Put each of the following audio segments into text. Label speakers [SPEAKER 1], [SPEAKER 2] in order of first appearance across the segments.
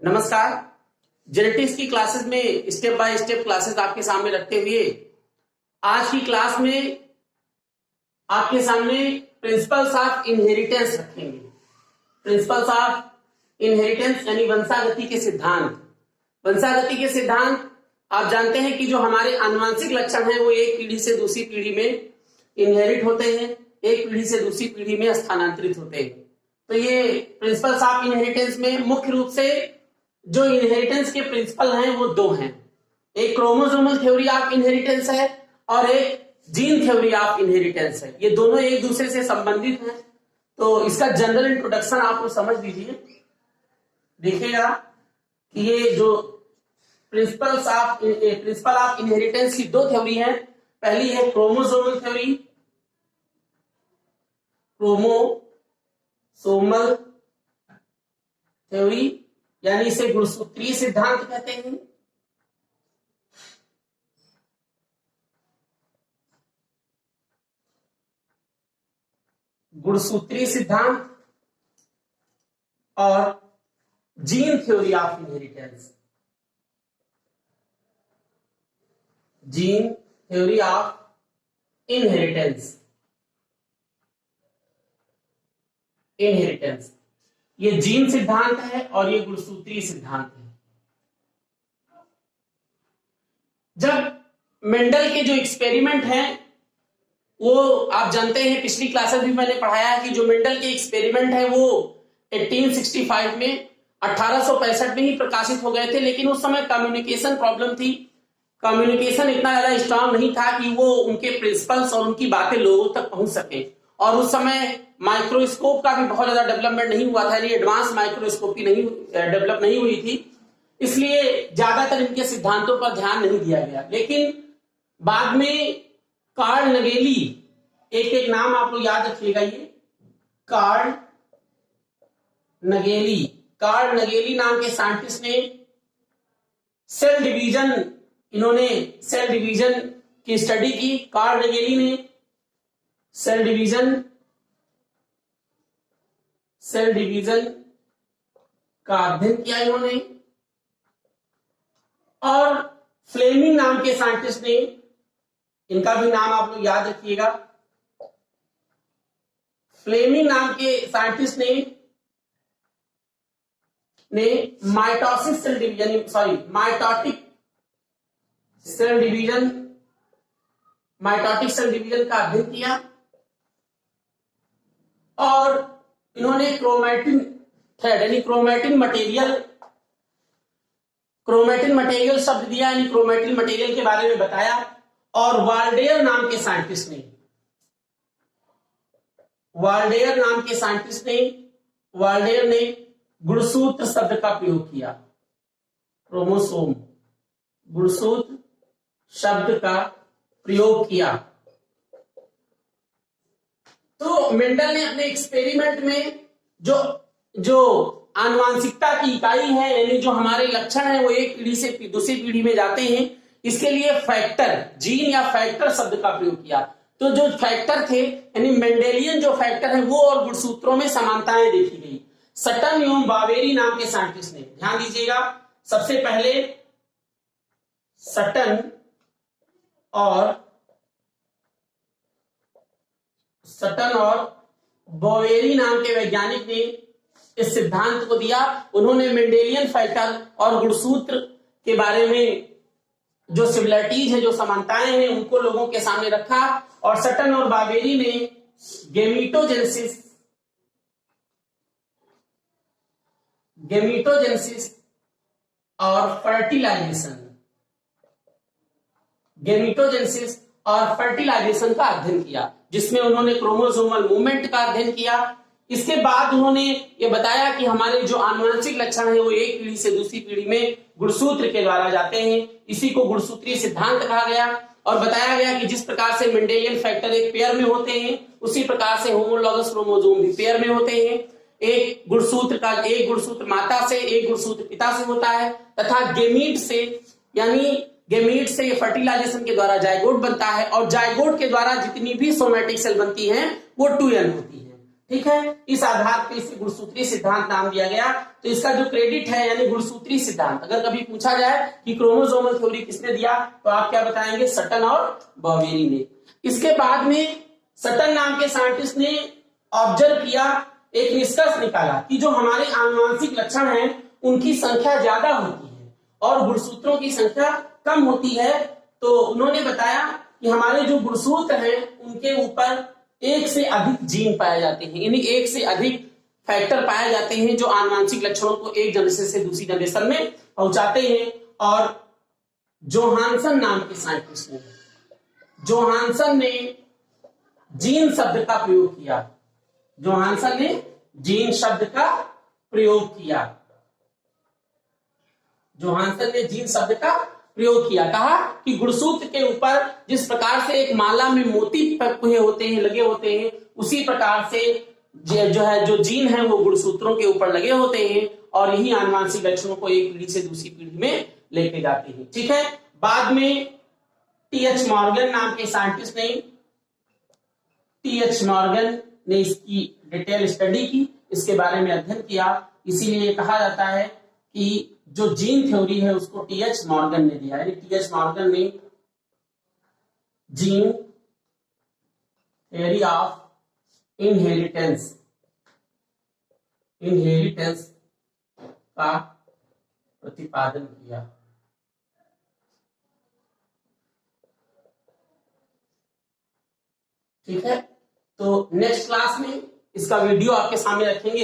[SPEAKER 1] नमस्कार। जेनेटिक्स की क्लासेस में स्टेप बाय स्टेप क्लासेस आपके सामने रखते हुए आज की क्लास में आपके सामने प्रिंसिपल्स ऑफ इनहेरिटेंस रखेंगे। प्रिंसिपल्स ऑफ इनहेरिटेंस यानी वंशागति के सिद्धांत। वंशागति के सिद्धांत आप जानते हैं कि जो हमारे आनुवंशिक लक्षण हैं वो एक पीढ़ी से दूसरी पीढ़ी में इनहेरिट होते हैं, एक पीढ़ी से दूसरी पीढ़ी में स्थानांतरित होते हैं। तो ये प्रिंसिपल्स ऑफ इनहेरिटेंस में मुख्य रूप से जो इनहेरिटेंस के प्रिंसिपल हैं वो दो हैं, एक क्रोमोसोमल थ्योरी ऑफ इनहेरिटेंस है और एक जीन थ्योरी ऑफ इनहेरिटेंस है। ये दोनों एक दूसरे से संबंधित हैं। तो इसका जनरल इंट्रोडक्शन आप लोग समझ लीजिए। देखिएगा कि ये जो प्रिंसिपल ऑफ इनहेरिटेंस की दो थ्योरी है। पहली है क्रोमोसोमल थ्योरी, क्रोमोसोमल थ्योरी यानी इसे गुणसूत्रीय सिद्धांत कहते हैं। गुणसूत्रीय सिद्धांत और gene theory of inheritance, gene theory of inheritance. ये जीन सिद्धांत है और ये गुणसूत्रीय सिद्धांत है। जब मेंडल के जो एक्सपेरिमेंट हैं वो आप जानते हैं, पिछली क्लासेस भी मैंने पढ़ाया है कि जो मेंडल के एक्सपेरिमेंट है वो 1865 में 1865 में ही प्रकाशित हो गए थे। लेकिन उस समय कम्युनिकेशन प्रॉब्लम थी, कम्युनिकेशन इतना ज्यादा स्ट्रांग नहीं था कि वो उनके प्रिंसिपल्स और उनकी बातें लोगों तक पहुंच सके। और उस समय माइक्रोस्कोप का भी बहुत ज्यादा डेवलपमेंट नहीं हुआ था, यानी एडवांस माइक्रोस्कोपी डेवलप नहीं हुई थी, इसलिए ज्यादातर इनके सिद्धांतों पर ध्यान नहीं दिया गया। लेकिन बाद में कार्ल नगेली, एक नाम आप लोग याद रखिएगा, ये कार्ल नगेली नाम के साइंटिस्ट ने सेल डिवीजन, इन्होंने सेल डिवीजन की स्टडी की। कार्ल नगेली ने सेल डिवीजन का अध्ययन किया इन्होंने। और फ्लेमिंग नाम के साइंटिस्ट ने, इनका भी नाम आप लोग याद रखिएगा, फ्लेमिंग नाम के साइंटिस्ट ने माइटोटिक सेल डिवीजन का अध्ययन किया। और इन्होंने क्रोमैटिन थ्रेड यानी क्रोमैटिन मटेरियल शब्द दिया, यानी क्रोमैटिन मटेरियल के बारे में बताया। और वाल्डेयर नाम के साइंटिस्ट ने गुणसूत्र शब्द का प्रयोग किया। क्रोमोसोम, गुणसूत्र शब्द का प्रयोग किया। तो मेंडल ने अपने एक्सपेरिमेंट में जो आनुवांशिकता की इकाई है, यानी जो हमारे लक्षण है वो एक पीढ़ी से दूसरी पीढ़ी में जाते हैं, इसके लिए फैक्टर, जीन या फैक्टर शब्द का प्रयोग किया। तो जो फैक्टर थे यानी मेंडेलियन जो फैक्टर है वो और गुणसूत्रों में समानताएं देखी गई। सटन एवं बावेरी नाम के साइंटिस्ट ने, ध्यान दीजिएगा, सबसे पहले सटन और बोवेरी नाम के वैज्ञानिक ने इस सिद्धांत को दिया। उन्होंने मेंडेलियन फैक्टर और गुणसूत्र के बारे में जो सिमिलरिटीज है, जो समानताएं हैं, उनको लोगों के सामने रखा। और सटन और बावेरी ने गेमीटोजेनेसिस और फर्टिलाइजेशन का अध्ययन किया, जिसमें उन्होंने क्रोमोसोमल मूवमेंट का अध्ययन किया। इसके बाद उन्होंने ये बताया कि हमारे जो आनुवंशिक लक्षण है वो एक पीढ़ी से दूसरी पीढ़ी में गुणसूत्र के द्वारा जाते हैं। इसी को गुणसूत्रीय सिद्धांत कहा गया। और बताया गया कि जिस प्रकार से मेंडेलियन फैक्टर एक पेयर में होते हैं, उसी प्रकार से होमोलॉगस क्रोमोसोम भी पेयर में होते हैं। एक गुणसूत्र माता से, एक गुणसूत्र पिता से होता है, तथा गेमीट से ये फर्टिलाइजेशन के द्वारा जायगोट बनता है। और जायगोट के द्वारा जितनी भी सोमैटिक सेल बनती हैं वो 2n होती है। ठीक है, इस आधार पे इसे गुणसूत्री सिद्धांत नाम दिया गया। तो इसका जो क्रेडिट है यानी गुणसूत्री सिद्धांत, अगर कभी पूछा जाए कि क्रोमोसोमल थ्योरी किसने दिया तो आप क्या बताएंगे, सटन और बॉवेरी ने। इसके बाद में सटन नाम के साइंटिस्ट ने ऑब्जर्व किया, एक निष्कर्ष निकाला कि जो हमारे आनुवंशिक लक्षण हैं उनकी संख्या ज्यादा होती है और गुणसूत्रों की संख्या कम होती है। तो उन्होंने बताया कि हमारे जो गुणसूत्र हैं उनके ऊपर एक से अधिक जीन पाए जाते हैं, यानी एक से अधिक फैक्टर पाए जाते हैं जो आनुवंशिक लक्षणों को एक जनरेशन से दूसरी जनरेशन में पहुंचाते हैं। और जोहानसन नाम के साइंटिस्ट ने, जोहानसन ने जीन शब्द का प्रयोग किया, जोहानसन ने जीन शब्द का प्रयोग किया, जोहानसन ने जीन शब्द का प्रयोग किया। कहा कि गुणसूत्र के ऊपर जिस प्रकार से एक माला में मोती हुए होते हैं, लगे होते हैं, उसी प्रकार से जो जीन है वो गुणसूत्रों के ऊपर लगे होते हैं और यही आनुवंशिक लक्षणों को एक पीढ़ी से दूसरी पीढ़ी में लेके जाते हैं। ठीक है, बाद में टी.एच. मॉर्गन नाम के साइंटिस्ट ने, टी.एच. मॉर्गन ने इसकी डिटेल स्टडी की, इसके बारे में अध्ययन किया। इसीलिए कहा जाता है कि जो जीन थ्योरी है उसको टी.एच. मॉर्गन ने दिया, यानी टी.एच. मॉर्गन ने जीन थ्योरी ऑफ इनहेरिटेंस का प्रतिपादन किया। ठीक है, तो नेक्स्ट क्लास में इसका वीडियो आपके सामने रखेंगे,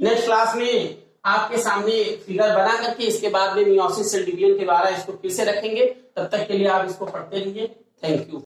[SPEAKER 1] नेक्स्ट क्लास में आपके सामने फिगर बना करके इसके बाद में मियोसिस सेल डिवीजन के बारे में इसको फिर से रखेंगे। तब तक के लिए आप इसको पढ़ते रहिए। Thank you.